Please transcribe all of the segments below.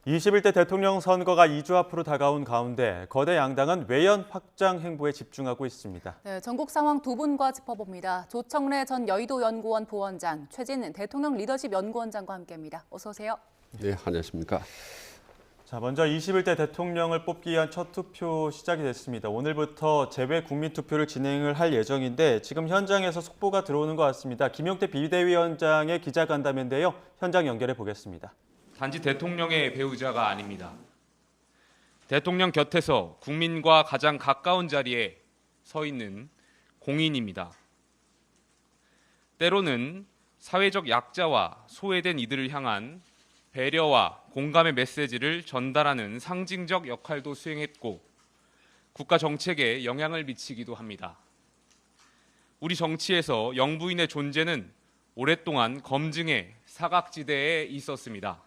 21대 대통령 선거가 2주 앞으로 다가온 가운데 거대 양당은 외연 확장 행보에 집중하고 있습니다. 네, 전국 상황 두 분과 짚어봅니다. 조청래 전 여의도연구원 부원장, 최진 대통령 리더십 연구원장과 함께합니다. 어서 오세요. 네, 안녕하십니까. 자, 먼저 21대 대통령을 뽑기 위한 첫 투표 시작이 됐습니다. 오늘부터 재외 국민투표를 진행을 할 예정인데 지금 현장에서 속보가 들어오는 것 같습니다. 김용태 비대위원장의 기자간담회인데요. 현장 연결해 보겠습니다. 단지 대통령의 배우자가 아닙니다. 대통령 곁에서 국민과 가장 가까운 자리에 서 있는 공인입니다. 때로는 사회적 약자와 소외된 이들을 향한 배려와 공감의 메시지를 전달하는 상징적 역할도 수행했고 국가 정책에 영향을 미치기도 합니다. 우리 정치에서 영부인의 존재는 오랫동안 검증의 사각지대에 있었습니다.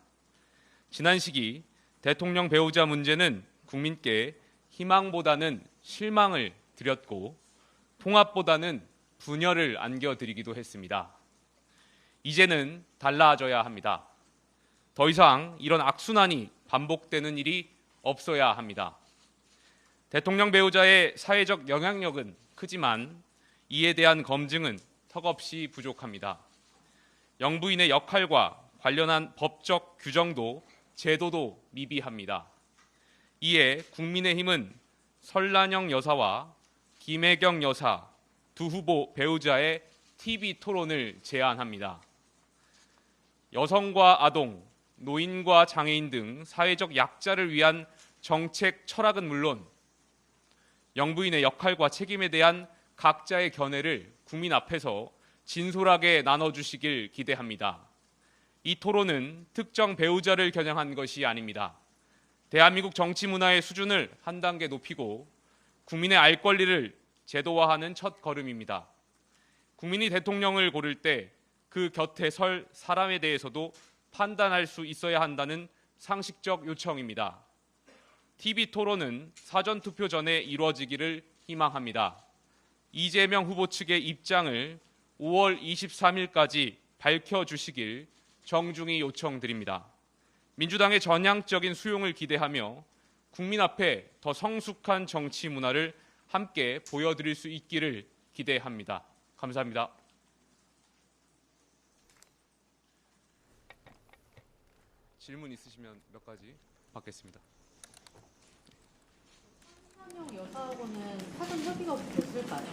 지난 시기 대통령 배우자 문제는 국민께 희망보다는 실망을 드렸고 통합보다는 분열을 안겨드리기도 했습니다. 이제는 달라져야 합니다. 더 이상 이런 악순환이 반복되는 일이 없어야 합니다. 대통령 배우자의 사회적 영향력은 크지만 이에 대한 검증은 턱없이 부족합니다. 영부인의 역할과 관련한 법적 규정도 제도도 미비합니다. 이에 국민의힘은 설란영 여사와 김혜경 여사 두 후보 배우자의 TV 토론을 제안합니다. 여성과 아동, 노인과 장애인 등 사회적 약자를 위한 정책 철학은 물론 영부인의 역할과 책임에 대한 각자의 견해를 국민 앞에서 진솔하게 나눠주시길 기대합니다. 이 토론은 특정 배우자를 겨냥한 것이 아닙니다. 대한민국 정치 문화의 수준을 한 단계 높이고 국민의 알 권리를 제도화하는 첫 걸음입니다. 국민이 대통령을 고를 때 그 곁에 설 사람에 대해서도 판단할 수 있어야 한다는 상식적 요청입니다. TV 토론은 사전투표 전에 이루어지기를 희망합니다. 이재명 후보 측의 입장을 5월 23일까지 밝혀주시길 정중히 요청드립니다. 민주당의 전향적인 수용을 기대하며 국민 앞에 더 성숙한 정치 문화를 함께 보여드릴 수 있기를 기대합니다. 감사합니다. 질문 있으시면 몇 가지 받겠습니다. 설란영 여사하고는 사전 협의가 됐을까요?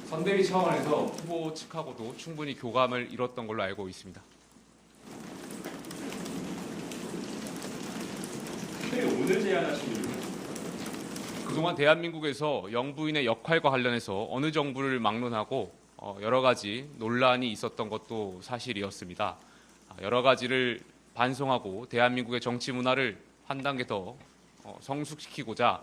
선대위 차원에서 후보 측하고도 충분히 교감을 이뤘던 걸로 알고 있습니다. 오늘 제안하신 이유는? 그동안 대한민국에서 영부인의 역할과 관련해서 어느 정부를 막론하고 여러 가지 논란이 있었던 것도 사실이었습니다. 여러 가지를 반성하고 대한민국의 정치 문화를 한 단계 더 성숙시키고자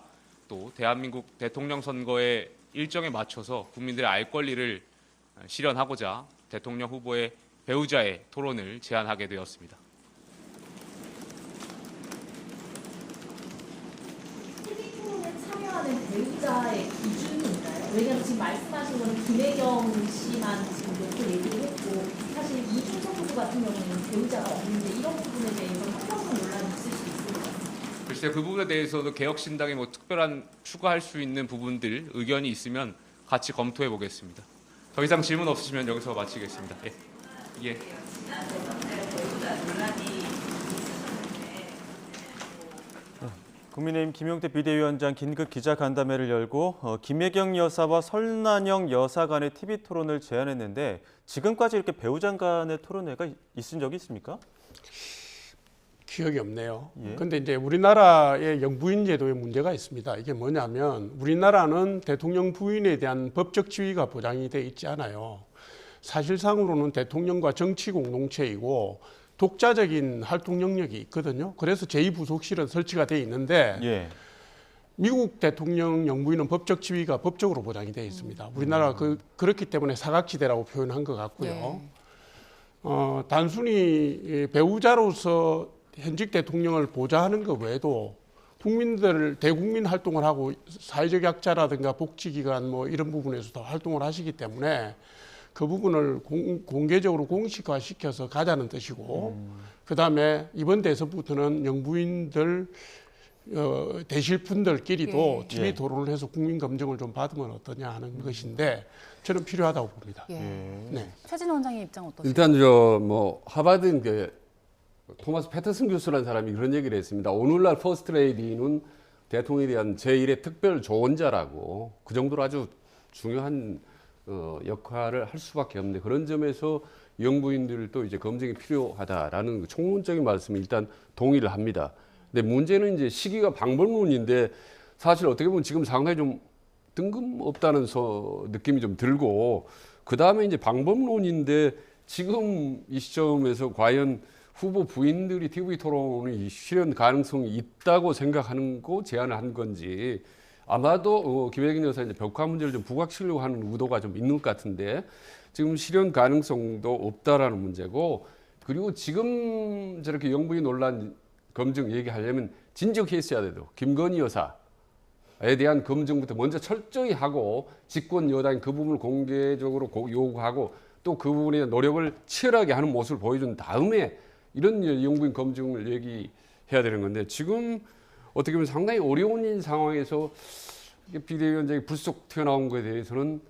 또 대한민국 대통령 선거의 일정에 맞춰서 국민들의 알 권리를 실현하고자 대통령 후보의 배우자의 토론을 제안하게 되었습니다. TV 토론에 참여하는 배우자의 기준이 있나요? 왜냐하면 지금 말씀하신 거는 김혜경 씨만 지금 놓고 얘기를 했고 사실 이준석 후보 같은 경우는 배우자가 없는데 이런 부분에 대해서 형평성 논란이 있을 수 있을 것 같아요. 글쎄 그 부분에 대해서도 개혁신당이 특별한 추가할 수 있는 부분들 의견이 있으면 같이 검토해 보겠습니다. 더 이상 질문 없으시면 여기서 마치겠습니다. 예. 국민의힘 김용태 비대위원장 긴급 기자간담회를 열고 김혜경 여사와 설란영 여사 간의 TV 토론을 제안했는데 지금까지 이렇게 배우자 간의 토론회가 있은 적이 있습니까? 기억이 없네요. 예. 근데 이제 우리나라의 영부인 제도에 문제가 있습니다. 이게 뭐냐면 우리나라는 대통령 부인에 대한 법적 지위가 보장이 돼 있지 않아요. 사실상으로는 대통령과 정치 공동체이고 독자적인 활동 영역이 있거든요. 그래서 제2부속실은 설치가 돼 있는데 예. 미국 대통령 영부인은 법적 지위가 법적으로 보장이 되어 있습니다. 우리나라가 그렇기 때문에 사각지대라고 표현한 것 같고요. 단순히 배우자로서 현직 대통령을 보좌하는 것 외에도 국민들 대국민 활동을 하고 사회적 약자라든가 복지기관 뭐 이런 부분에서도 활동을 하시기 때문에 그 부분을 공개적으로 공식화시켜서 가자는 뜻이고 그다음에 이번 대선부터는 영부인들 되실 분들끼리도 예. TV 예. 토론을 해서 국민 검증을 좀 받으면 어떠냐 하는 것인데 저는 필요하다고 봅니다. 예. 네. 최진 원장의 입장 어떠세요? 일단 저 뭐 하버드 토마스 패터슨 교수라는 사람이 그런 얘기를 했습니다. 오늘날 퍼스트 레이디는 대통령에 대한 제1의 특별 조언자라고 그 정도로 아주 중요한 역할을 할 수밖에 없는데 그런 점에서 영부인들도 이제 검증이 필요하다라는 총론적인 말씀을 일단 동의를 합니다. 근데 문제는 이제 시기가 방법론인데 사실 어떻게 보면 지금 상당히 좀 뜬금없다는 느낌이 좀 들고 그 다음에 이제 방법론인데 지금 이 시점에서 과연 후보 부인들이 TV 토론이 실현 가능성이 있다고 생각하는 거 제안을 한 건지 아마도 김혜경 여사 이제 벽화 문제를 좀 부각시키려고 하는 의도가 좀 있는 것 같은데 지금 실현 가능성도 없다라는 문제고 그리고 지금 저렇게 영부인 논란 검증 얘기하려면 진즉했어야 돼도 김건희 여사에 대한 검증부터 먼저 철저히 하고 집권 여당이 그 부분을 공개적으로 요구하고 또 그 부분에 대한 노력을 치열하게 하는 모습을 보여준 다음에 이런 영부인 검증을 얘기해야 되는 건데 지금 어떻게 보면 상당히 어려운 상황에서 비대위원장이 불쑥 튀어나온 것에 대해서는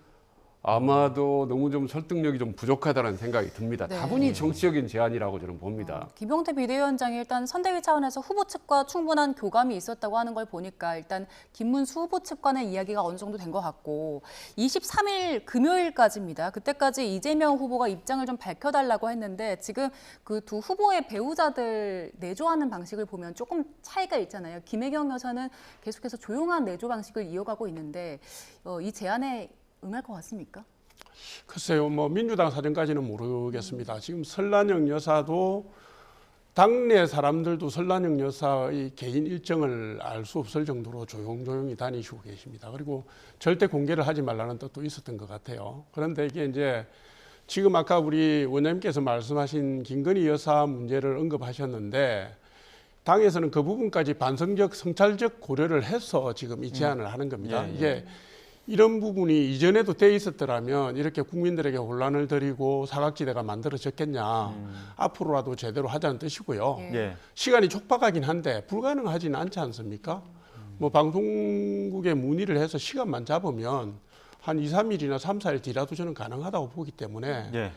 아마도 너무 좀 설득력이 좀 부족하다는 생각이 듭니다. 네. 다분히 정치적인 제안이라고 저는 봅니다. 김용태 비대위원장이 일단 선대위 차원에서 후보 측과 충분한 교감이 있었다고 하는 걸 보니까 일단 김문수 후보 측과는 이야기가 어느 정도 된 것 같고 23일 금요일까지입니다. 그때까지 이재명 후보가 입장을 좀 밝혀달라고 했는데 지금 그 두 후보의 배우자들 내조하는 방식을 보면 조금 차이가 있잖아요. 김혜경 여사는 계속해서 조용한 내조 방식을 이어가고 있는데 이 제안에 응할 것 같습니까? 글쎄요, 뭐 민주당 사정까지는 모르겠습니다. 지금 설란영 여사도 당내 사람들도 설란영 여사의 개인 일정을 알 수 없을 정도로 조용조용히 다니시고 계십니다. 그리고 절대 공개를 하지 말라는 뜻도 있었던 것 같아요. 그런데 이게 이제 지금 아까 우리 원장님께서 말씀하신 김건희 여사 문제를 언급하셨는데 당에서는 그 부분까지 반성적, 성찰적 고려를 해서 지금 이 제안을 하는 겁니다. 예, 예. 이게 이런 부분이 이전에도 돼 있었더라면 이렇게 국민들에게 혼란을 드리고 사각지대가 만들어졌겠냐. 앞으로라도 제대로 하자는 뜻이고요. 예. 예. 시간이 촉박하긴 한데 불가능하지는 않지 않습니까? 뭐 방송국에 문의를 해서 시간만 잡으면 한 2, 3일이나 3, 4일 뒤라도 저는 가능하다고 보기 때문에 예.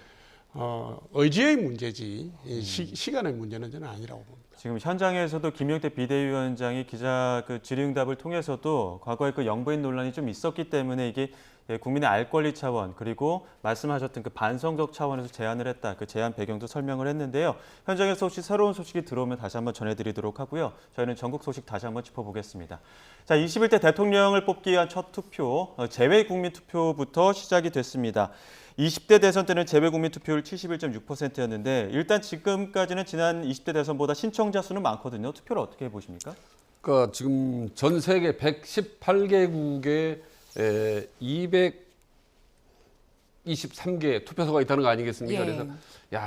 의지의 문제지 시간의 문제는 저는 아니라고 봅니다. 지금 현장에서도 김용태 비대위원장이 기자 질의응답을 통해서도 과거에 영부인 논란이 좀 있었기 때문에 이게 국민의 알 권리 차원 그리고 말씀하셨던 반성적 차원에서 제안을 했다. 그 제안 배경도 설명을 했는데요. 현장에서 혹시 새로운 소식이 들어오면 다시 한번 전해드리도록 하고요. 저희는 전국 소식 다시 한번 짚어보겠습니다. 자, 21대 대통령을 뽑기 위한 첫 투표, 재외국민투표부터 시작이 됐습니다. 20대 대선 때는 재외국민 투표율 71.6%였는데 일단 지금까지는 지난 20대 대선보다 신청자 수는 많거든요. 투표를 어떻게 보십니까? 그러니까 지금 전 세계 118개국에 223개 투표소가 있다는 거 아니겠습니까? 예. 그래서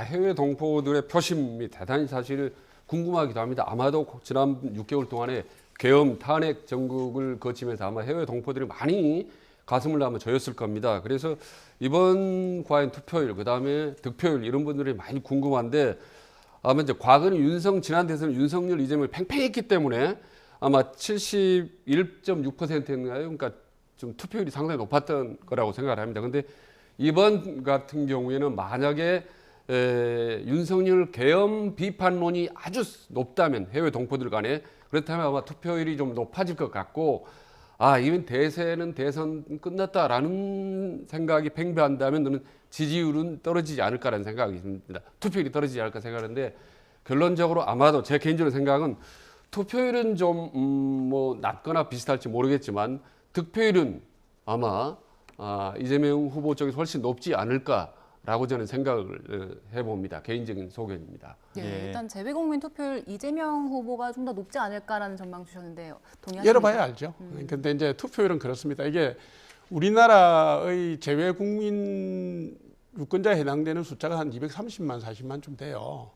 해외 동포들의 표심이 대단히 사실 궁금하기도 합니다. 아마도 지난 6개월 동안에 계엄 탄핵 전국을 거치면서 아마 해외 동포들이 많이 가슴을 아마 조였을 겁니다. 그래서 이번 과연 투표율, 그다음에 득표율 이런 분들이 많이 궁금한데 아마 이제 과거는 지난 대선 윤석열, 이재명을 팽팽히 했기 때문에 아마 71.6%였나요? 그러니까 좀 투표율이 상당히 높았던 거라고 생각을 합니다. 근데 이번 같은 경우에는 만약에 윤석열 계엄 비판론이 아주 높다면 해외 동포들 간에 그렇다면 아마 투표율이 좀 높아질 것 같고 이번 대선 끝났다라는 생각이 팽배한다면 저는 지지율은 떨어지지 않을까라는 생각이 듭니다. 투표율이 떨어지지 않을까 생각하는데 결론적으로 아마도 제 개인적인 생각은 투표율은 좀 뭐 낮거나 비슷할지 모르겠지만 득표율은 아마 이재명 후보 쪽이 훨씬 높지 않을까라고 저는 생각을 해봅니다. 개인적인 소견입니다. 예, 일단 재외국민 투표율 이재명 후보가 좀 더 높지 않을까라는 전망 주셨는데요. 동의하십니까? 열어봐야 알죠. 근데 이제 투표율은 그렇습니다. 이게 우리나라의 재외국민 유권자에 해당되는 숫자가 한 230만, 40만 좀 돼요.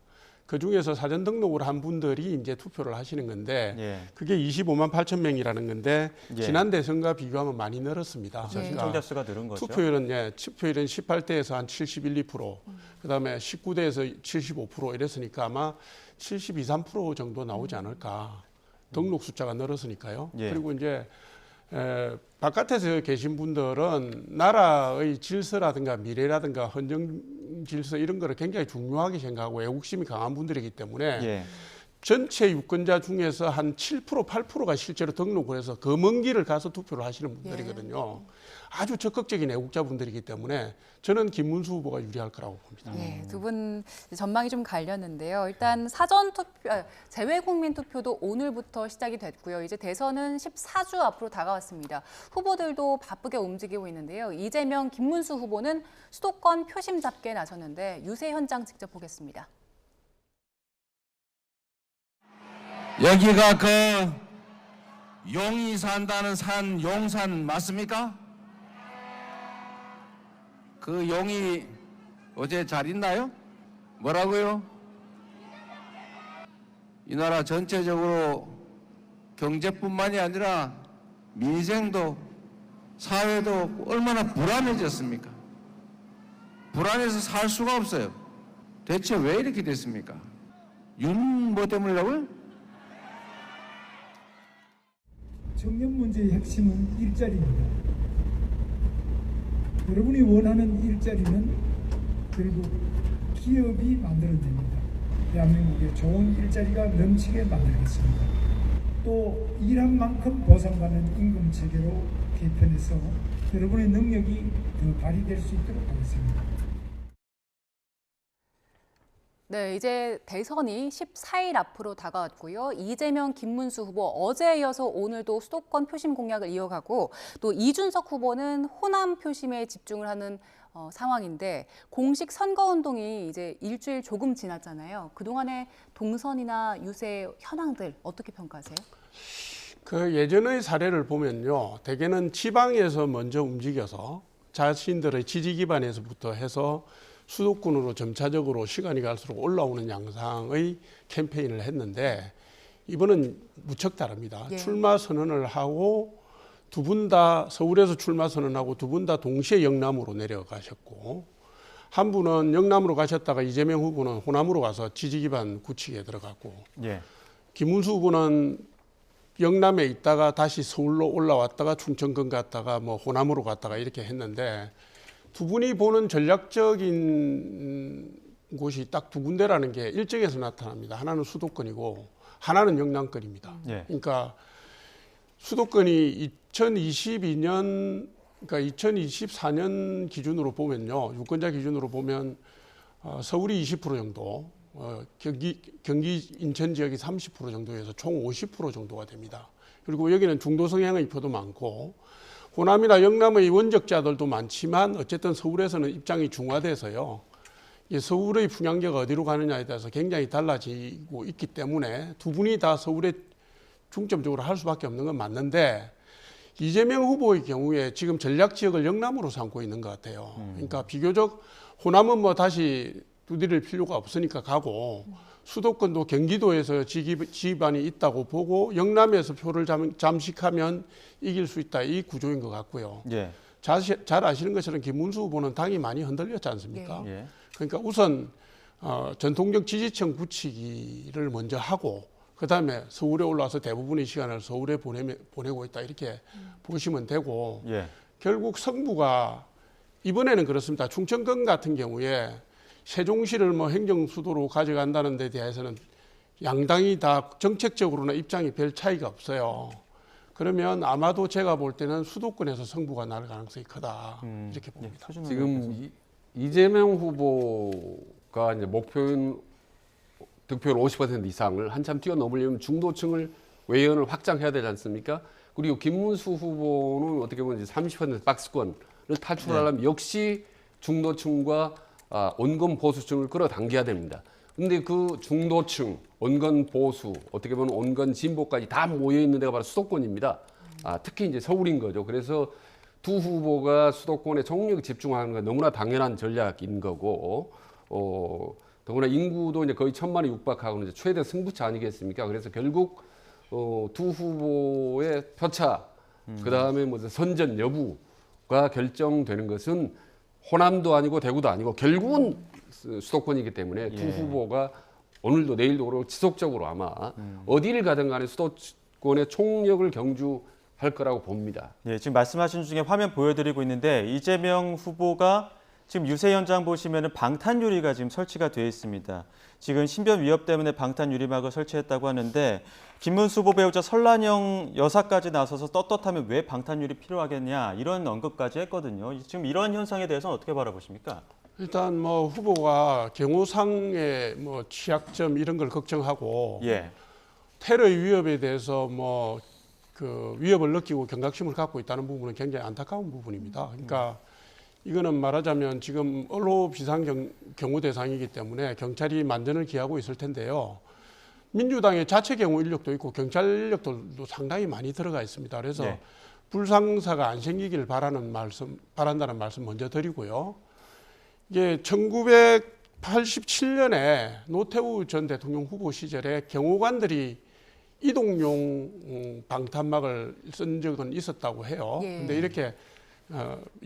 그 중에서 사전 등록을 한 분들이 이제 투표를 하시는 건데 예. 그게 25만 8천 명이라는 건데 예. 지난 대선과 비교하면 많이 늘었습니다. 그렇죠. 네. 신청자 수가 늘은 거죠. 투표율은 18대에서 한 71, 2%, 그다음에 19대에서 75% 이랬으니까 아마 72, 3% 정도 나오지 않을까. 등록 숫자가 늘었으니까요. 예. 그리고 이제 바깥에서 계신 분들은 나라의 질서라든가 미래라든가 헌정 질서 이런 거를 굉장히 중요하게 생각하고 애국심이 강한 분들이기 때문에 예. 전체 유권자 중에서 한 7%, 8%가 실제로 등록을 해서 그 먼 길을 가서 투표를 하시는 분들이거든요. 아주 적극적인 애국자분들이기 때문에 저는 김문수 후보가 유리할 거라고 봅니다. 네, 두 분 전망이 좀 갈렸는데요. 일단 사전 투표, 재외 국민 투표도 오늘부터 시작이 됐고요. 이제 대선은 14주 앞으로 다가왔습니다. 후보들도 바쁘게 움직이고 있는데요. 이재명, 김문수 후보는 수도권 표심 잡기에 나섰는데 유세 현장 직접 보겠습니다. 여기가 그 용이 산다는 산 용산 맞습니까? 그 용이 어제 잘 있나요? 뭐라고요? 이 나라 전체적으로 경제뿐만이 아니라 민생도 사회도 얼마나 불안해졌습니까? 불안해서 살 수가 없어요. 대체 왜 이렇게 됐습니까? 윤 뭐 때문이라고요? 청년 문제의 핵심은 일자리입니다. 여러분이 원하는 일자리는 결국 기업이 만들어냅니다. 대한민국에 좋은 일자리가 넘치게 만들겠습니다. 또 일한 만큼 보상받는 임금 체계로 개편해서 여러분의 능력이 더 발휘될 수 있도록 하겠습니다. 네, 이제 대선이 14일 앞으로 다가왔고요. 이재명, 김문수 후보 어제에 이어서 오늘도 수도권 표심 공략을 이어가고 또 이준석 후보는 호남 표심에 집중을 하는 상황인데 공식 선거운동이 이제 일주일 조금 지났잖아요. 그동안의 동선이나 유세 현황들 어떻게 평가하세요? 그 예전의 사례를 보면요. 대개는 지방에서 먼저 움직여서 자신들의 지지 기반에서부터 해서 수도권으로 점차적으로 시간이 갈수록 올라오는 양상의 캠페인을 했는데 이번은 무척 다릅니다. 예. 출마 선언을 하고 두 분 다 서울에서 출마 선언하고 두 분 다 동시에 영남으로 내려가셨고 한 분은 영남으로 가셨다가 이재명 후보는 호남으로 가서 지지 기반 굳히기에 들어갔고 예. 김문수 후보는 영남에 있다가 다시 서울로 올라왔다가 충청권 갔다가 뭐 호남으로 갔다가 이렇게 했는데 두 분이 보는 전략적인 곳이 딱 두 군데라는 게 일정에서 나타납니다. 하나는 수도권이고 하나는 영남권입니다. 예. 그러니까 수도권이 2022년 그러니까 2024년 기준으로 보면요. 유권자 기준으로 보면 서울이 20% 정도, 경기 인천 지역이 30% 정도에서 총 50% 정도가 됩니다. 그리고 여기는 중도 성향의 표도 많고 호남이나 영남의 원적자들도 많지만 어쨌든 서울에서는 입장이 중화돼서요. 서울의 풍향계가 어디로 가느냐에 따라서 굉장히 달라지고 있기 때문에 두 분이 다 서울에 중점적으로 할 수밖에 없는 건 맞는데 이재명 후보의 경우에 지금 전략 지역을 영남으로 삼고 있는 것 같아요. 그러니까 비교적 호남은 뭐 다시 두드릴 필요가 없으니까 가고 수도권도 경기도에서 지지반이 있다고 보고 영남에서 표를 잠식하면 이길 수 있다. 이 구조인 것 같고요. 예. 잘 아시는 것처럼 김문수 후보는 당이 많이 흔들렸지 않습니까? 예. 그러니까 우선 전통적 지지층 굳히기를 먼저 하고 그다음에 서울에 올라와서 대부분의 시간을 서울에 보내고 있다. 이렇게 보시면 되고 예. 결국 성부가 이번에는 그렇습니다. 충청권 같은 경우에 세종시를 뭐 행정 수도로 가져간다는 데 대해서는 양당이 다 정책적으로나 입장이 별 차이가 없어요. 그러면 아마도 제가 볼 때는 수도권에서 승부가 날 가능성이 크다. 이렇게 봅니다. 예. 지금 이재명 후보가 이제 목표인 득표율 50% 이상을 한참 뛰어넘으려면 중도층을 외연을 확장해야 되지 않습니까? 그리고 김문수 후보는 어떻게 보면 이제 30% 박스권을 탈출하려면 역시 중도층과 온건 보수층을 끌어당겨야 됩니다. 근데 그 중도층, 온건 보수, 어떻게 보면 온건 진보까지 다 모여 있는 데가 바로 수도권입니다. 특히 이제 서울인 거죠. 그래서 두 후보가 수도권에 총력 집중하는 건 너무나 당연한 전략인 거고, 더구나 인구도 이제 거의 1,000만이 육박하고 이제 최대 승부처 아니겠습니까? 그래서 결국 두 후보의 표차, 그 다음에 뭐 선전 여부가 결정되는 것은 호남도 아니고 대구도 아니고 결국은 수도권이기 때문에 두 후보가 오늘도 내일도 그렇고 지속적으로 아마 어디를 가든 간에 수도권의 총력을 경주할 거라고 봅니다. 예, 지금 말씀하신 중에 화면 보여드리고 있는데 이재명 후보가 지금 유세 현장 보시면은 방탄 유리가 지금 설치가 되어 있습니다. 지금 신변 위협 때문에 방탄 유리막을 설치했다고 하는데 김문수 후보 배우자 설란영 여사까지 나서서 떳떳하면 왜 방탄 유리 필요하겠냐 이런 언급까지 했거든요. 지금 이런 현상에 대해서는 어떻게 바라보십니까? 일단 뭐 후보가 경호상의 뭐 취약점 이런 걸 걱정하고 예. 테러 위협에 대해서 뭐 그 위협을 느끼고 경각심을 갖고 있다는 부분은 굉장히 안타까운 부분입니다. 그러니까 이거는 말하자면 지금 언로 비상 경호 대상이기 때문에 경찰이 만전을 기하고 있을 텐데요. 민주당의 자체 경호 인력도 있고 경찰 인력들도 상당히 많이 들어가 있습니다. 그래서 네. 불상사가 안 생기길 바란다는 말씀 먼저 드리고요. 이게 1987년에 노태우 전 대통령 후보 시절에 경호관들이 이동용 방탄막을 쓴 적은 있었다고 해요. 근데 이렇게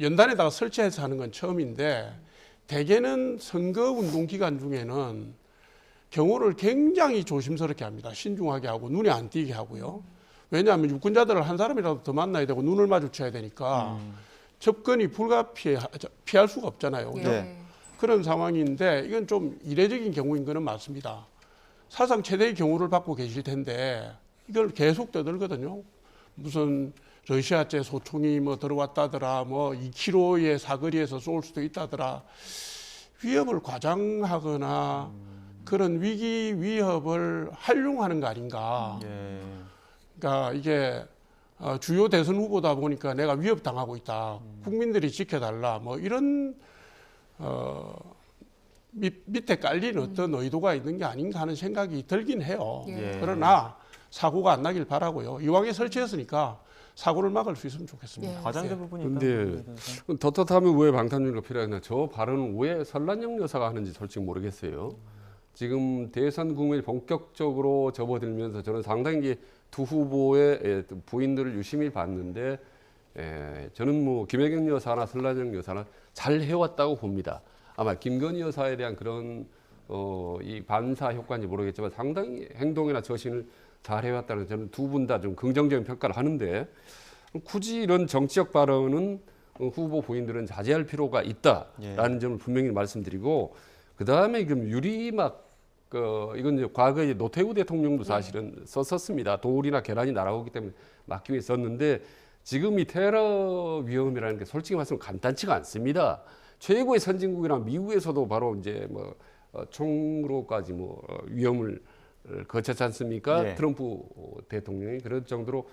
연단에다가 설치해서 하는 건 처음인데 대개는 선거 운동 기간 중에는 경호를 굉장히 조심스럽게 합니다. 신중하게 하고 눈에 안 띄게 하고요. 왜냐하면 유권자들을 한 사람이라도 더 만나야 되고 눈을 마주쳐야 되니까 접근이 피할 수가 없잖아요. 네. 그런 상황인데 이건 좀 이례적인 경우인 거는 맞습니다. 사상 최대의 경호를 받고 계실 텐데 이걸 계속 떠들거든요. 무슨 러시아제 소총이 뭐 들어왔다더라, 뭐 2km의 사거리에서 쏠 수도 있다더라. 위협을 과장하거나 그런 위기 위협을 활용하는 거 아닌가. 예. 그러니까 이게 주요 대선 후보다 보니까 내가 위협당하고 있다. 국민들이 지켜달라. 뭐 이런 밑에 깔린 어떤 의도가 있는 게 아닌가 하는 생각이 들긴 해요. 예. 그러나 사고가 안 나길 바라고요. 이왕에 설치했으니까 사고를 막을 수 있으면 좋겠습니다. 과장된 부분이 근데 떳떳하면 왜 방탄유리가 필요하냐? 저 발언은 왜 설란영 여사가 하는지 솔직히 모르겠어요. 지금 대선 국면이 본격적으로 접어들면서 저는 상당히 두 후보의 부인들을 유심히 봤는데 저는 뭐 김혜경 여사나 설란영 여사나 잘 해왔다고 봅니다. 아마 김건희 여사에 대한 그런 이 반사 효과인지 모르겠지만 상당히 행동이나 저신을 잘 해왔다는 저는 두 분 다 좀 긍정적인 평가를 하는데 굳이 이런 정치적 발언은 후보 부인들은 자제할 필요가 있다라는 점을 분명히 말씀드리고 그 다음에 그럼 유리막 이건 이제 과거에 노태우 대통령도 사실은 썼었습니다. 돌이나 계란이 날아오기 때문에 막기 위해 썼는데 지금 이 테러 위험이라는 게 솔직히 말하면 간단치가 않습니다. 최고의 선진국이나 미국에서도 바로 이제 뭐 총으로까지 뭐 위험을 거쳤지 않습니까? 네. 트럼프 대통령이 그럴 정도로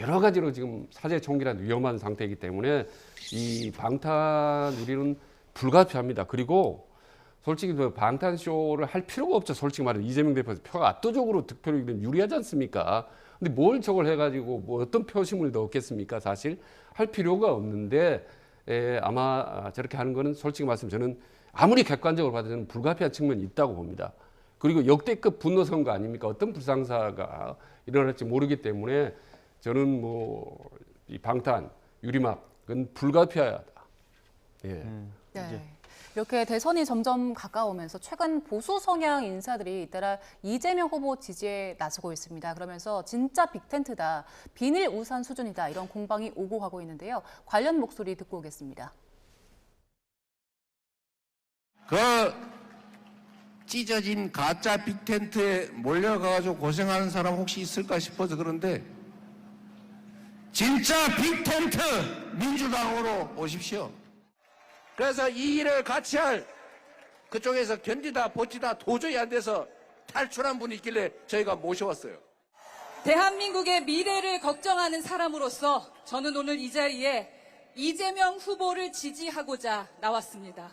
여러 가지로 지금 사제 총기란 위험한 상태이기 때문에 이 방탄 유리는 불가피합니다. 그리고 솔직히 그 방탄 쇼를 할 필요가 없죠. 솔직히 말해 이재명 대표에서 표가 압도적으로 득표율이 유리하지 않습니까? 근데 뭘 저걸 해가지고 뭐 어떤 표심을 넣었겠습니까? 사실 할 필요가 없는데 아마 저렇게 하는 거는 솔직히 말씀 저는 아무리 객관적으로 봐도 저는 불가피한 측면이 있다고 봅니다. 그리고 역대급 분노 선거 아닙니까? 어떤 불상사가 일어날지 모르기 때문에 저는 뭐 이 방탄 유리막은 불가피하다. 예. 네. 이렇게 대선이 점점 가까우면서 최근 보수 성향 인사들이 잇따라 이재명 후보 지지에 나서고 있습니다. 그러면서 진짜 빅텐트다, 비닐 우산 수준이다 이런 공방이 오고 가고 있는데요. 관련 목소리 듣고 오겠습니다. 그 찢어진 가짜 빅텐트에 몰려가가지고 고생하는 사람 혹시 있을까 싶어서 그런데 진짜 빅텐트 민주당으로 오십시오. 그래서 이 일을 같이 할 그쪽에서 견디다 버티다 도저히 안 돼서 탈출한 분이 있길래 저희가 모셔왔어요. 대한민국의 미래를 걱정하는 사람으로서 저는 오늘 이 자리에 이재명 후보를 지지하고자 나왔습니다.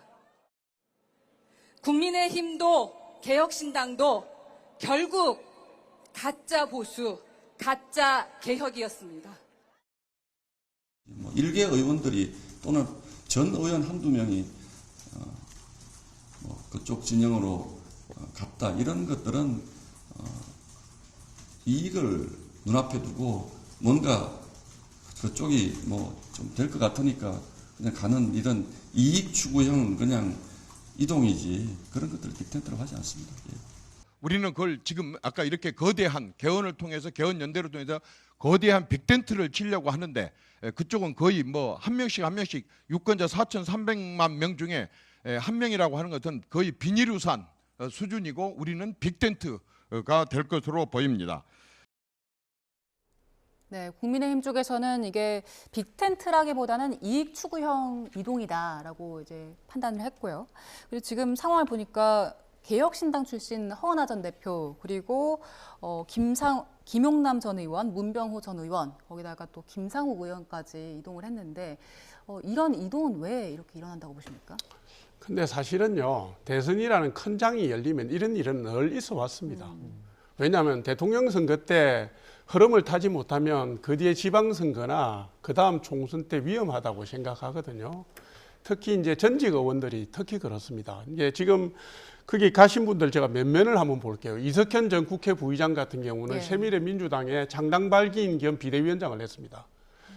국민의힘도 개혁신당도 결국 가짜 보수, 가짜 개혁이었습니다. 일개 의원들이 또는 전 의원 한두 명이 그쪽 진영으로 같다 이런 것들은 이익을 눈앞에 두고 뭔가 그쪽이 뭐 좀 될 것 같으니까 그냥 가는 이런 이익 추구형 그냥 이동이지 그런 것들을 빅텐트라고 하지 않습니다. 예. 우리는 그걸 지금 아까 이렇게 거대한 개헌을 통해서 개헌 연대를 통해서 거대한 빅텐트를 치려고 하는데 그쪽은 거의 뭐 한 명씩 유권자 4,300만 명 중에 한 명이라고 하는 것은 거의 비닐우산 수준이고 우리는 빅텐트가 될 것으로 보입니다. 네, 국민의힘 쪽에서는 이게 빅텐트라기보다는 이익 추구형 이동이다라고 이제 판단을 했고요. 그리고 지금 상황을 보니까 개혁신당 출신 허은하 전 대표 그리고 김용남 전 의원, 문병호 전 의원 거기다가 또 김상욱 의원까지 이동을 했는데 이런 이동은 왜 이렇게 일어난다고 보십니까? 근데 사실은요, 대선이라는 큰 장이 열리면 이런 일은 늘 있어 왔습니다. 왜냐하면 대통령 선거 때 흐름을 타지 못하면 그 뒤에 지방선거나 그 다음 총선 때 위험하다고 생각하거든요. 특히 이제 전직 의원들이 특히 그렇습니다. 이제 지금 거기 가신 분들 제가 몇 면을 한번 볼게요. 이석현 전 국회 부의장 같은 경우는 새미래민주당의 창당 발기인 겸 비대위원장을 했습니다.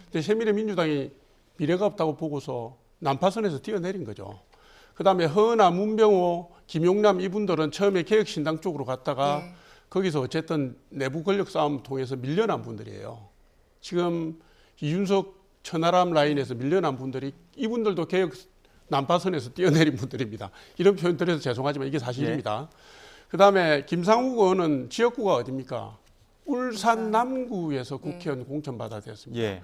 근데 새미래민주당이 미래가 없다고 보고서 난파선에서 뛰어내린 거죠. 그 다음에 허은하, 문병호, 김용남 이분들은 처음에 개혁신당 쪽으로 갔다가 거기서 어쨌든 내부 권력 싸움 통해서 밀려난 분들이에요. 지금 이준석 천하람 라인에서 밀려난 분들이 이분들도 개혁 난파선에서 뛰어내린 분들입니다. 이런 표현 드려서 죄송하지만 이게 사실입니다. 그 다음에 김상욱 의원은 지역구가 어디입니까? 울산 남구에서 국회의원 공천받아 됐습니다.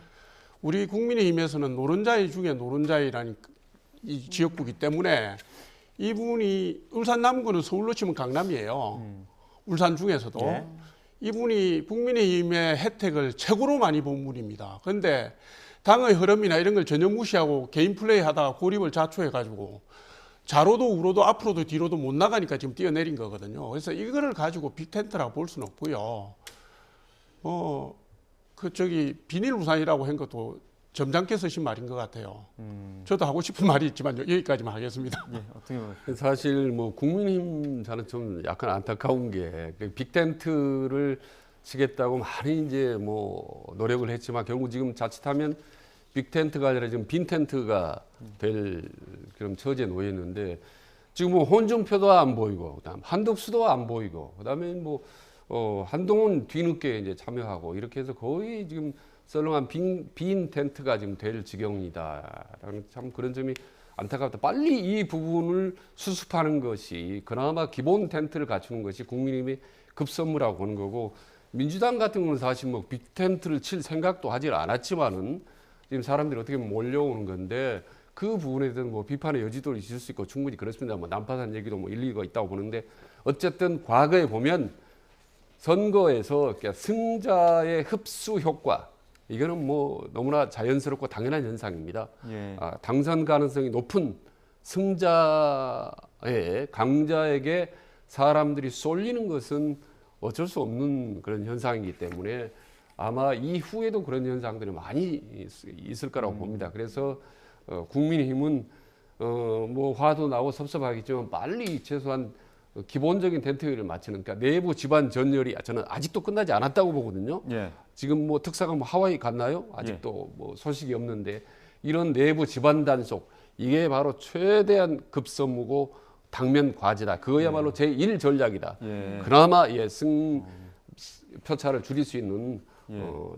우리 국민의힘에서는 노른자이 중에 노른자이라는 이 지역구이기 때문에 이분이 울산 남구는 서울로 치면 강남이에요. 울산 중에서도. 이분이 국민의힘의 혜택을 최고로 많이 본 분입니다. 그런데 당의 흐름이나 이런 걸 전혀 무시하고 개인 플레이 하다가 고립을 자초해가지고 좌로도 우로도 앞으로도 뒤로도 못 나가니까 지금 뛰어내린 거거든요. 그래서 이거를 가지고 빅텐트라고 볼 수는 없고요. 비닐 우산이라고 한 것도 점잖게 쓰신 말인 것 같아요. 저도 하고 싶은 말이 있지만 여기까지만 하겠습니다. 사실 뭐 국민의힘 저는 좀 약간 안타까운 게 빅텐트를 치겠다고 많이 이제 뭐 노력을 했지만 결국 지금 자칫하면 빅텐트가 아니라 지금 빈텐트가 될 그런 처지에 놓였는데 지금 뭐 홍준표도 안 보이고 그다음 한덕수도 안 보이고 그다음에 뭐 한동훈 뒤늦게 이제 참여하고 이렇게 해서 거의 지금 썰렁한 빈 텐트가 지금 될 지경이다라는 참 그런 점이 안타깝다. 빨리 이 부분을 수습하는 것이 그나마 기본 텐트를 갖추는 것이 국민의힘의 급선무라고 보는 거고 민주당 같은 경우는 사실 뭐 빅텐트를 칠 생각도 하질 않았지만은 지금 사람들이 어떻게 보면 몰려오는 건데 그 부분에 대한 뭐 비판의 여지도 있을 수 있고 충분히 그렇습니다. 뭐 난파산 얘기도 뭐 일리가 있다고 보는데 어쨌든 과거에 보면 선거에서 승자의 흡수 효과 이거는 뭐 너무나 자연스럽고 당연한 현상입니다. 당선 가능성이 높은 승자의 강자에게 사람들이 쏠리는 것은 어쩔 수 없는 그런 현상이기 때문에 아마 이후에도 그런 현상들이 많이 있을 거라고 봅니다. 그래서 국민의힘은 뭐 화도 나고 섭섭하겠지만 빨리 최소한 기본적인 텐트를 맞추는 그러니까 내부 집안 전열이 저는 아직도 끝나지 않았다고 보거든요. 지금 뭐 특사가 뭐 하와이 갔나요? 아직도 뭐 소식이 없는데 이런 내부 집안 단속 이게 바로 최대한 급선무고 당면 과제다. 그거야말로 제1 전략이다. 그나마 승 표차를 줄일 수 있는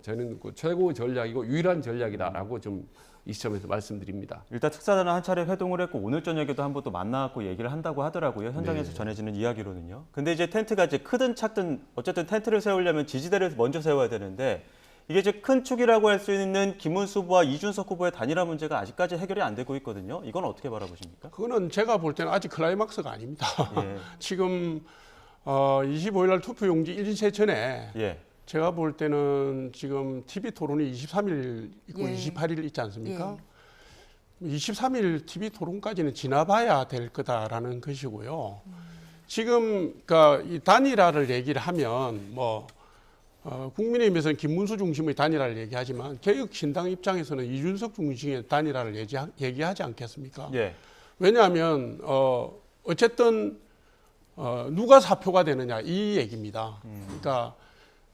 저는 그 최고 전략이고 유일한 전략이다라고 좀 이 시점에서 말씀드립니다. 일단 특사단은 한 차례 회동을 했고 오늘 저녁에도 한 번 또 만나고 얘기를 한다고 하더라고요. 현장에서 전해지는 이야기로는요. 근데 이제 텐트가 이제 크든 작든 어쨌든 텐트를 세우려면 지지대를 먼저 세워야 되는데 이게 이제 큰 축이라고 할 수 있는 김문수 후보와 이준석 후보의 단일화 문제가 아직까지 해결이 안 되고 있거든요. 이건 어떻게 바라보십니까? 그거는 제가 볼 때는 아직 클라이막스가 아닙니다. 지금 25일 날 투표용지 일주일 전에 제가 볼 때는 지금 TV 토론이 23일 있고 28일 있지 않습니까? 23일 TV 토론까지는 지나봐야 될 거다라는 것이고요. 지금 그러니까 이 단일화를 얘기를 하면 뭐 국민의힘에서는 김문수 중심의 단일화를 얘기하지만 개혁신당 입장에서는 이준석 중심의 단일화를 얘기하지 않겠습니까? 왜냐하면 어쨌든 누가 사표가 되느냐 이 얘기입니다. 그러니까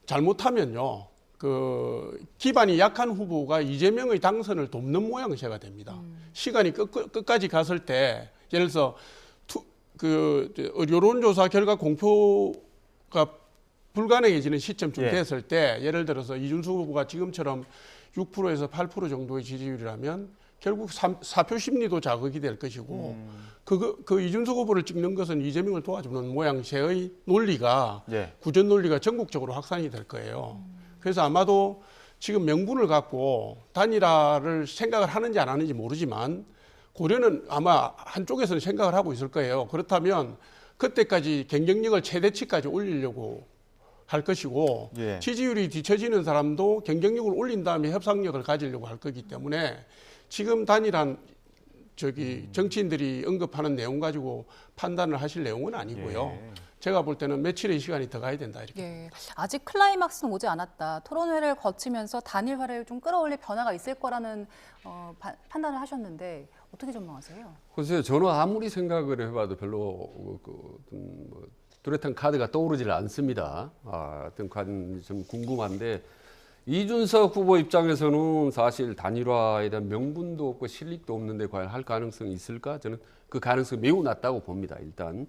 잘못하면요. 그 기반이 약한 후보가 이재명의 당선을 돕는 모양새가 됩니다. 시간이 끝까지 갔을 때 예를 들어서 여론조사 결과 공표가 불가능해지는 시점쯤 됐을 때 예를 들어서 이준석 후보가 지금처럼 6%에서 8% 정도의 지지율이라면 결국 사표 심리도 자극이 될 것이고 그 이준석 후보를 찍는 것은 이재명을 도와주는 모양새의 논리가 구전 논리가 전국적으로 확산이 될 거예요. 그래서 아마도 지금 명분을 갖고 단일화를 생각을 하는지 안 하는지 모르지만 고려는 아마 한쪽에서는 생각을 하고 있을 거예요. 그렇다면 그때까지 경쟁력을 최대치까지 올리려고 할 것이고 지지율이 뒤처지는 사람도 경쟁력을 올린 다음에 협상력을 가지려고 할 거기 때문에 지금 단일한 정치인들이 언급하는 내용 가지고 판단을 하실 내용은 아니고요. 제가 볼 때는 며칠의 시간이 더 가야 된다 이렇게. 아직 클라이막스는 오지 않았다. 토론회를 거치면서 단일화를 좀 끌어올릴 변화가 있을 거라는 판단을 하셨는데 어떻게 전망하세요? 글쎄요, 저는 아무리 생각을 해봐도 별로 뚜렷한 카드가 떠오르질 않습니다. 어떤 카드는 좀 궁금한데 이준석 후보 입장에서는 사실 단일화에 대한 명분도 없고 실력도 없는데 과연 할 가능성이 있을까? 저는 그 가능성이 매우 낮다고 봅니다. 일단.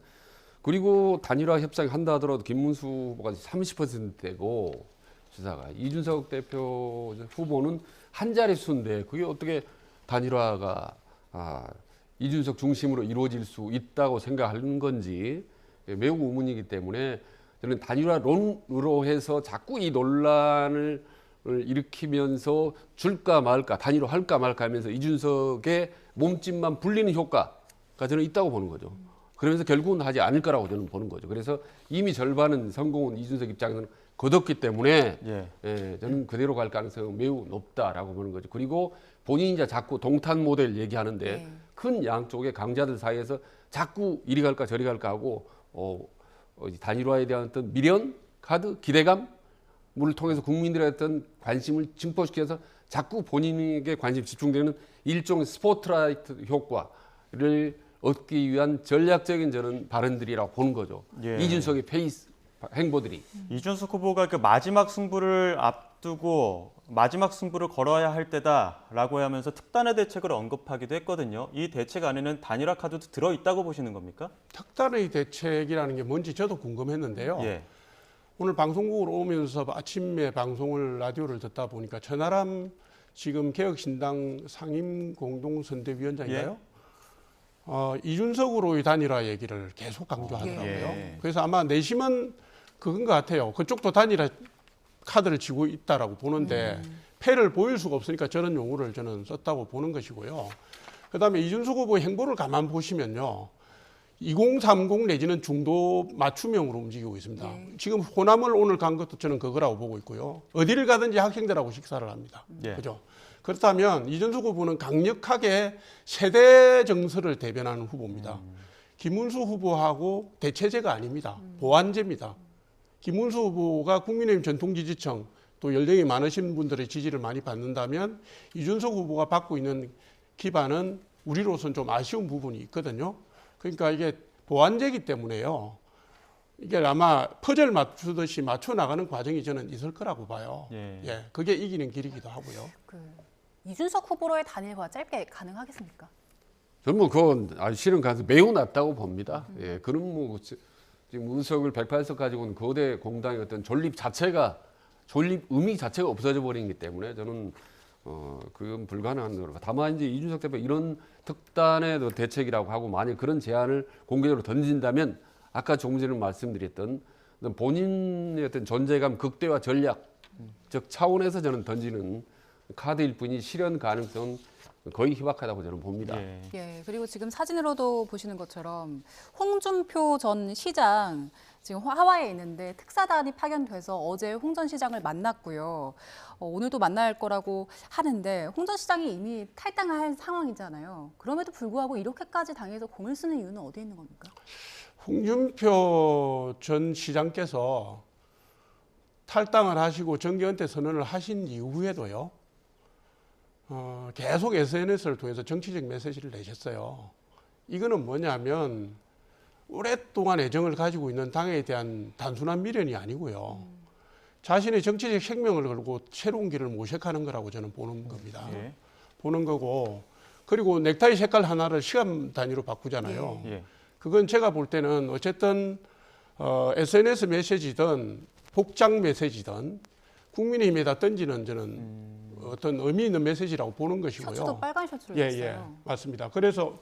그리고 단일화 협상을 한다 하더라도 김문수 후보가 30%대고 주사가 이준석 대표 후보는 한 자릿수인데 그게 어떻게 단일화가 이준석 중심으로 이루어질 수 있다고 생각하는 건지 매우 의문이기 때문에 저는 단일화론으로 해서 자꾸 이 논란을 일으키면서 줄까 말까 단일화 할까 말까 하면서 이준석의 몸집만 불리는 효과가 저는 있다고 보는 거죠. 그러면서 결국은 하지 않을 거라고 저는 보는 거죠. 그래서 이미 절반은 성공은 이준석 입장에서는 거뒀기 때문에 저는 그대로 갈 가능성은 매우 높다라고 보는 거죠. 그리고 본인이 이제 자꾸 동탄 모델 얘기하는데 큰 양쪽의 강자들 사이에서 자꾸 이리 갈까 저리 갈까 하고 단일화에 대한 어떤 미련, 카드, 기대감을 통해서 국민들의 어떤 관심을 증폭시켜서 자꾸 본인에게 관심 집중되는 일종의 스포트라이트 효과를 얻기 위한 전략적인 저는 발언들이라고 보는 거죠. 이준석의 행보들이. 이준석 후보가 그 마지막 승부를 앞두고 마지막 승부를 걸어야 할 때다라고 하면서 특단의 대책을 언급하기도 했거든요. 이 대책 안에는 단일화 카드도 들어있다고 보시는 겁니까? 특단의 대책이라는 게 뭔지 저도 궁금했는데요. 오늘 방송국으로 오면서 아침에 방송을 라디오를 듣다 보니까 천하람 지금 개혁신당 상임공동선대위원장인가요? 이준석으로의 단일화 얘기를 계속 강조하더라고요. 그래서 아마 내심은 그건 것 같아요. 그쪽도 단일화 카드를 쥐고 있다라고 보는데 패를 보일 수가 없으니까 저런 용어를 저는 썼다고 보는 것이고요. 그다음에 이준석 후보의 행보를 가만 보시면요. 2030 내지는 중도 맞춤형으로 움직이고 있습니다. 지금 호남을 오늘 간 것도 저는 그거라고 보고 있고요. 어디를 가든지 학생들하고 식사를 합니다. 그죠? 그렇다면 이준석 후보는 강력하게 세대 정서를 대변하는 후보입니다. 김문수 후보하고 대체제가 아닙니다. 보완제입니다. 김문수 후보가 국민의힘 전통 지지층 또 연령이 많으신 분들의 지지를 많이 받는다면 이준석 후보가 받고 있는 기반은 우리로서는 좀 아쉬운 부분이 있거든요. 그러니까 이게 보완제이기 때문에요. 이게 아마 퍼즐 맞추듯이 맞춰 나가는 과정이 저는 있을 거라고 봐요. 그게 이기는 길이기도 하고요. 이준석 후보로의 단일화 짧게 가능하겠습니까? 저는 뭐 그건 실은 가능성이 매우 낮다고 봅니다. 그런 뭐 지금 의석을 108석 가지고는 거대 공당의 어떤 존립 의미 자체가 없어져 버리기 때문에 저는 그건 불가능한 거로. 다만 이제 이준석 대표 이런 특단의 대책이라고 하고 만약 그런 제안을 공개적으로 던진다면 아까 조금 전에 말씀드렸던 본인의 어떤 존재감 극대화 전략 즉 차원에서 저는 던지는 카드일 뿐이 실현 가능성은 거의 희박하다고 저는 봅니다. 그리고 지금 사진으로도 보시는 것처럼 홍준표 전 시장 지금 하와이에 있는데 특사단이 파견돼서 어제 홍 전 시장을 만났고요. 오늘도 만날 거라고 하는데 홍 전 시장이 이미 탈당할 상황이잖아요. 그럼에도 불구하고 이렇게까지 당해서 공을 쓰는 이유는 어디에 있는 겁니까? 홍준표 전 시장께서 탈당을 하시고 정계은퇴 선언을 하신 이후에도요. 계속 SNS를 통해서 정치적 메시지를 내셨어요. 이거는 뭐냐면 오랫동안 애정을 가지고 있는 당에 대한 단순한 미련이 아니고요. 자신의 정치적 생명을 걸고 새로운 길을 모색하는 거라고 저는 보는 겁니다. 예. 보는 거고, 그리고 넥타이 색깔 하나를 시간 단위로 바꾸잖아요. 예. 그건 제가 볼 때는 어쨌든 SNS 메시지든 복장 메시지든 국민의힘에다 던지는 저는 어떤 의미 있는 메시지라고 보는 것이고요. 셔츠도 빨간 셔츠를 예, 입었어요. 예, 맞습니다. 그래서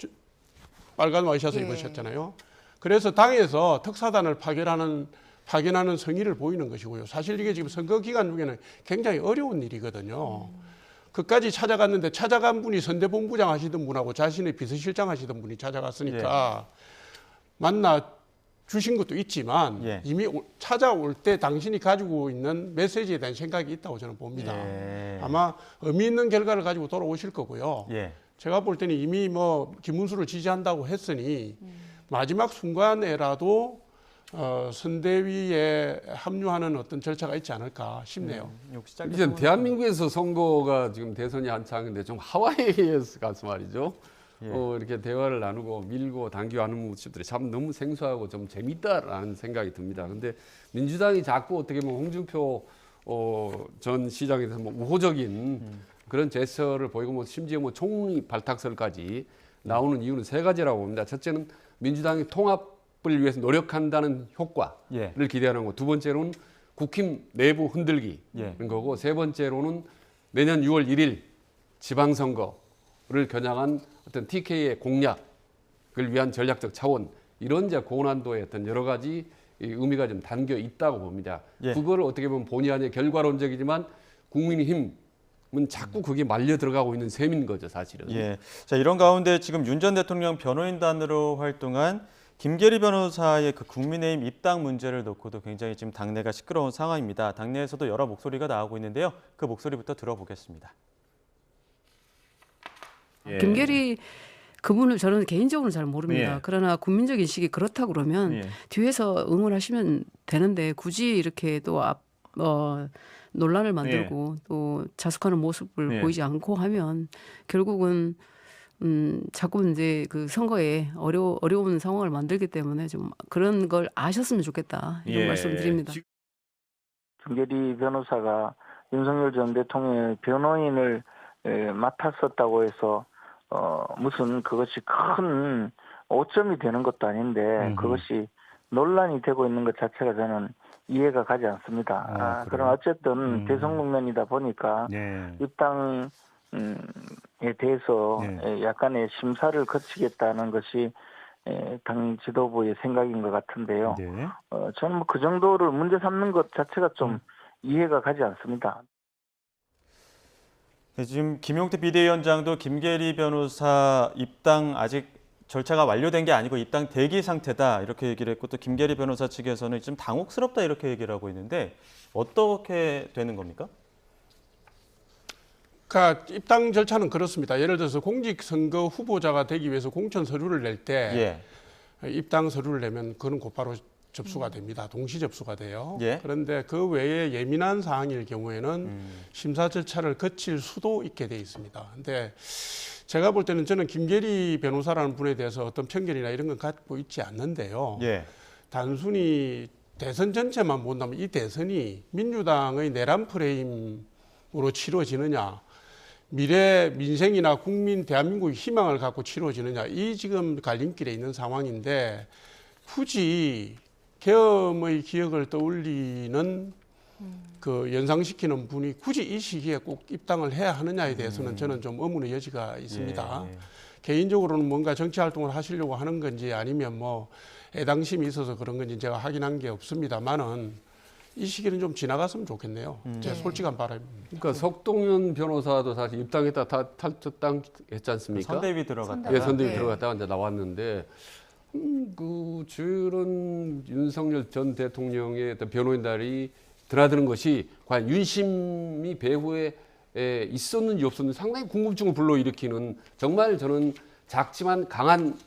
빨간 와이셔츠 예. 입으셨잖아요. 그래서 당에서 특사단을 파견하는 성의를 보이는 것이고요. 사실 이게 지금 선거 기간 중에는 굉장히 어려운 일이거든요. 그까지 찾아갔는데 찾아간 분이 선대본부장 하시던 분하고 자신의 비서실장 하시던 분이 찾아갔으니까 만나 주신 것도 있지만 예. 이미 찾아올 때 당신이 가지고 있는 메시지에 대한 생각이 있다고 저는 봅니다. 예. 아마 의미 있는 결과를 가지고 돌아오실 거고요. 예. 제가 볼 때는 이미 뭐 김문수를 지지한다고 했으니 마지막 순간에라도 선대위에 합류하는 어떤 절차가 있지 않을까 싶네요. 이제 대한민국에서 선거가 지금 대선이 한창인데 좀 하와이에 가서 말이죠. 예. 이렇게 대화를 나누고 밀고 당기하는 모습들이 참 너무 생소하고 좀 재밌다라는 생각이 듭니다. 근데 민주당이 자꾸 어떻게 보면 홍준표 전 시장에 대해서 뭐 우호적인 그런 제스처를 보이고 뭐 심지어 뭐 총리 발탁설까지 나오는 이유는 세 가지라고 봅니다. 첫째는 민주당이 통합을 위해서 노력한다는 효과를 예. 기대하는 거. 두 번째로는 국힘 내부 흔들기인 예. 거고, 세 번째로는 내년 6월 1일 지방선거를 겨냥한 어떤 TK의 공략을 위한 전략적 차원, 이런 이제 고난도의 어떤 여러 가지 의미가 좀 담겨 있다고 봅니다. 예. 그거를 어떻게 보면 본의 아니게 결과론적이지만 국민의힘은 자꾸 그게 말려 들어가고 있는 셈인 거죠, 사실은. 예. 자, 이런 가운데 지금 윤 전 대통령 변호인단으로 활동한 김계리 변호사의 그 국민의힘 입당 문제를 놓고도 굉장히 지금 당내가 시끄러운 상황입니다. 당내에서도 여러 목소리가 나오고 있는데요. 그 목소리부터 들어보겠습니다. 예. 김계리 그분을 저는 개인적으로 잘 모릅니다. 예. 그러나 국민적 인식이 그렇다 그러면 예. 뒤에서 응원하시면 되는데 굳이 이렇게 또 논란을 만들고 또 자숙하는 모습을 예. 보이지 않고 하면 결국은 자꾸 이제 그 선거에 어려운 상황을 만들기 때문에 좀 그런 걸 아셨으면 좋겠다 이런 예. 말씀드립니다. 김계리 변호사가 윤석열 전 대통령의 변호인을 맡았었다고 해서 무슨 그것이 큰 오점이 되는 것도 아닌데 그것이 논란이 되고 있는 것 자체가 저는 이해가 가지 않습니다. 그럼 어쨌든 대선 국면이다 보니까 입당에 대해서 약간의 심사를 거치겠다는 것이 당 지도부의 생각인 것 같은데요. 저는 뭐 그 정도를 문제 삼는 것 자체가 좀 이해가 가지 않습니다. 네, 지금 김용태 비대위원장도 김계리 변호사 입당 아직 절차가 완료된 게 아니고 입당 대기 상태다 이렇게 얘기를 했고, 또 김계리 변호사 측에서는 좀 당혹스럽다 이렇게 얘기를 하고 있는데 어떻게 되는 겁니까? 그러니까 입당 절차는 그렇습니다. 예를 들어서 공직선거 후보자가 되기 위해서 공천 서류를 낼 때 입당 서류를 내면 그건 곧바로 접수가 됩니다. 동시 접수가 돼요. 그런데 그 외에 예민한 사항일 경우에는 심사 절차를 거칠 수도 있게 돼 있습니다. 근데 제가 볼 때는 저는 김계리 변호사라는 분에 대해서 어떤 편견이나 이런 건 갖고 있지 않는데요. 단순히 대선 전체만 본다면 이 대선이 민주당의 내란 프레임으로 치러지느냐, 미래 민생이나 국민 대한민국의 희망을 갖고 치러지느냐, 이 지금 갈림길에 있는 상황인데 굳이 계엄의 기억을 떠올리는 그 연상시키는 분이 굳이 이 시기에 꼭 입당을 해야 하느냐에 대해서는 저는 좀 의문의 여지가 있습니다. 개인적으로는 뭔가 정치 활동을 하시려고 하는 건지 아니면 뭐 애당심이 있어서 그런 건지 제가 확인한 게 없습니다만은 이 시기는 좀 지나갔으면 좋겠네요. 제 솔직한 바람입니다. 그러니까 석동현 변호사도 사실 입당했다 탈퇴당했지 않습니까? 선대위 들어갔다가. 예, 선대위 들어갔다가 이제 나왔는데 그 저런 윤석열 전 대통령의 어떤 변호인단이 드나드는 것이 과연 윤심이 배후에 있었는지 없었는지 상당히 궁금증을 불러일으키는, 정말 저는 작지만 강한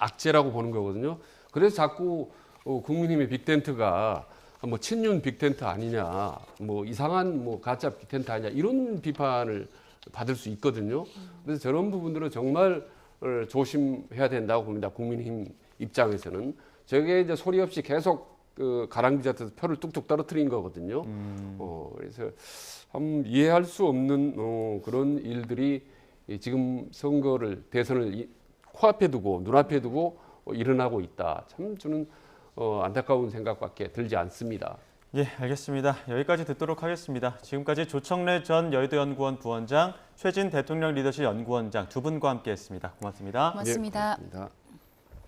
악재라고 보는 거거든요. 그래서 자꾸 국민의힘의 빅텐트가 뭐 친윤 빅텐트 아니냐, 뭐 이상한 뭐 가짜 빅텐트 아니냐, 이런 비판을 받을 수 있거든요. 그래서 저런 부분들은 정말 조심해야 된다고 봅니다. 국민의힘 입장에서는 저게 이제 소리 없이 계속 그 가랑비자한테서 표를 뚝뚝 떨어뜨린 거거든요. 그래서 참 이해할 수 없는 그런 일들이 지금 선거를 대선을 코앞에 두고 눈앞에 두고 일어나고 있다. 참 저는 안타까운 생각밖에 들지 않습니다. 예, 알겠습니다. 여기까지 듣도록 하겠습니다. 지금까지 조청래 전 여의도연구원 부원장, 최진 대통령 리더십 연구원장 두 분과 함께했습니다. 고맙습니다. 고맙습니다. 예, 고맙습니다.